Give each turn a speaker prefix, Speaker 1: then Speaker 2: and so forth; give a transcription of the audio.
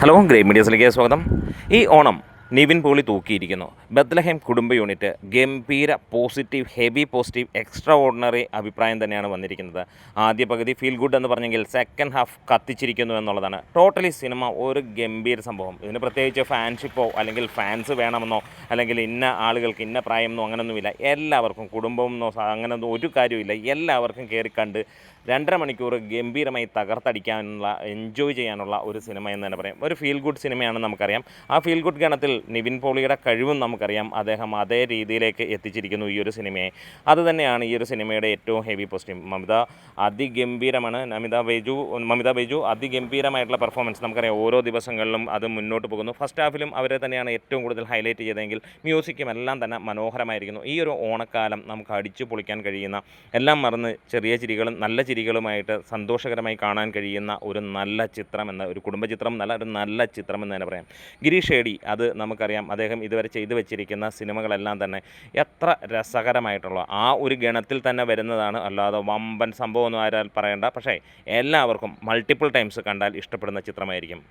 Speaker 1: Hello grey മീഡിയസിലേക്ക് സ്വാഗതം. ഈ Onam Nivin Pauly തൂക്കിയിരിക്കുന്നു. Bethlehem കുടുംബ യൂണിറ്റ് ഗംഭീര positive, heavy positive, extra ordinary അഭിപ്രായം തന്നെയാണ് വന്നിരിക്കുന്നത്. ആദ്യ പകുതി ഫീൽ ഗുഡ് എന്ന് പറഞ്ഞെങ്കിൽ സെക്കൻഡ് ഹാഫ് കത്തിച്ചിരിക്കുന്നു എന്നുള്ളതാണ്. ടോട്ടലി സിനിമ ഒരു ഗംഭീര സംഭവം. ഇതിന് പ്രത്യേകിച്ച് ഫാൻഷിപ്പോ അല്ലെങ്കിൽ ഫാൻസ് വേണമെന്നോ അല്ലെങ്കിൽ ഇന്ന ആളുകൾക്ക് ഇന്ന പ്രായം എന്നോ അങ്ങനെയൊന്നുമില്ല. എല്ലാവർക്കും കുടുംബം എന്നോ അങ്ങനെയൊന്നും ഒരു കാര്യമില്ല. എല്ലാവർക്കും കയറി കണ്ട് 2.5 മണിക്കൂർ ഗംഭീരമായി തകർത്തടിക്കാനുള്ള, എൻജോയ് ചെയ്യാനുള്ള ഒരു സിനിമ എന്ന് തന്നെ പറയാം. ഒരു ഫീൽ ഗുഡ് സിനിമയാണെന്ന് നമുക്കറിയാം. ആ ഫീൽ ഗുഡ് ഗണത്തിൽ നിവിൻ പോളിയുടെ കഴിവും നമുക്കറിയാം. അദ്ദേഹം അതേ രീതിയിലേക്ക് എത്തിച്ചിരിക്കുന്നു ഈ ഒരു സിനിമയെ. അതുതന്നെയാണ് ഈ ഒരു സിനിമയുടെ ഏറ്റവും ഹെവി പോസിറ്റീവ്. അതിഗംഭീരമാണ്. മമിത ബൈജു അതിഗംഭീരമായിട്ടുള്ള പെർഫോമൻസ് നമുക്കറിയാം. ഓരോ ദിവസങ്ങളിലും അത് മുന്നോട്ട് പോകുന്നു. ഫസ്റ്റ് ഹാഫിലും അവരെ തന്നെയാണ് ഏറ്റവും കൂടുതൽ ഹൈലൈറ്റ് ചെയ്തതെങ്കിൽ മ്യൂസിക്കും എല്ലാം തന്നെ മനോഹരമായിരിക്കുന്നു. ഈ ഒരു ഓണക്കാലം നമുക്ക് അടിച്ചു പൊളിക്കാൻ കഴിയുന്ന, എല്ലാം മറന്ന് ചെറിയ ചിരികളും നല്ല ചിരികളുമായിട്ട് സന്തോഷകരമായി കാണാൻ കഴിയുന്ന ഒരു നല്ല ചിത്രം, ഒരു കുടുംബചിത്രം എന്നല്ല, ഒരു നല്ല ചിത്രം എന്ന് തന്നെ പറയാം. ഗിരീഷ് ഏടി, അത് നമുക്കറിയാം. അദ്ദേഹം ഇതുവരെ ചെയ്തു വെച്ചിരിക്കുന്ന സിനിമകളെല്ലാം തന്നെ എത്ര രസകരമായിട്ടുള്ള ആ ഒരു ഗണത്തിൽ തന്നെ വരുന്നതാണ്. അല്ലാതെ വമ്പൻ സംഭവമൊന്നും ആരാൽ പറയേണ്ട. പക്ഷേ എല്ലാവർക്കും മൾട്ടിപ്പിൾ ടൈംസ് കണ്ടാൽ ഇഷ്ടപ്പെടുന്ന ചിത്രമായിരിക്കും.